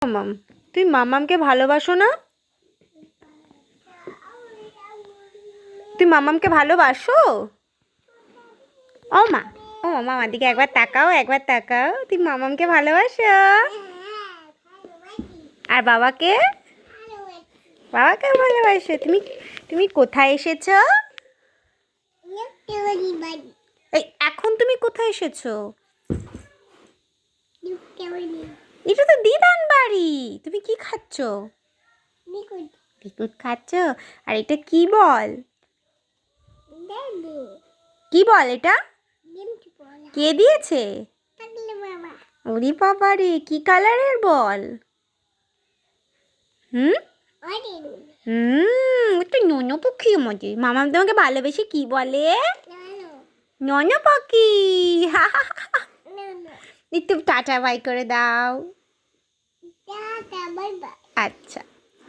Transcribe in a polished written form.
মামাম, তুই মামামকে ভালোবাসো না? তুই মামামকে ভালোবাসো? ও মা, ও মামা আমার দিকে একবার তাকাও, একবার তাকাও। তুই মামামকে ভালোবাসো? আর বাবাকে? বাবাকেও ভালোবাসো। তুমি তুমি কোথায় এসেছো? এই এখন তুমি কোথায় এসেছো? এটা তো দিদান বাড়ি। তুমি কি খাচ্ছ? বিস্কুট খাচ্ছ? আর এটা কি বল? কি বল এটা? কে দিয়েছে? ওরে বাবা রে, কি কালারের বল? হুম ওটা নন পাখি মজে। মামা তোমাকে ভালোবেসে কি বলে? নন পাখি। একটু টাটা বাই করে দাও। আচ্ছা।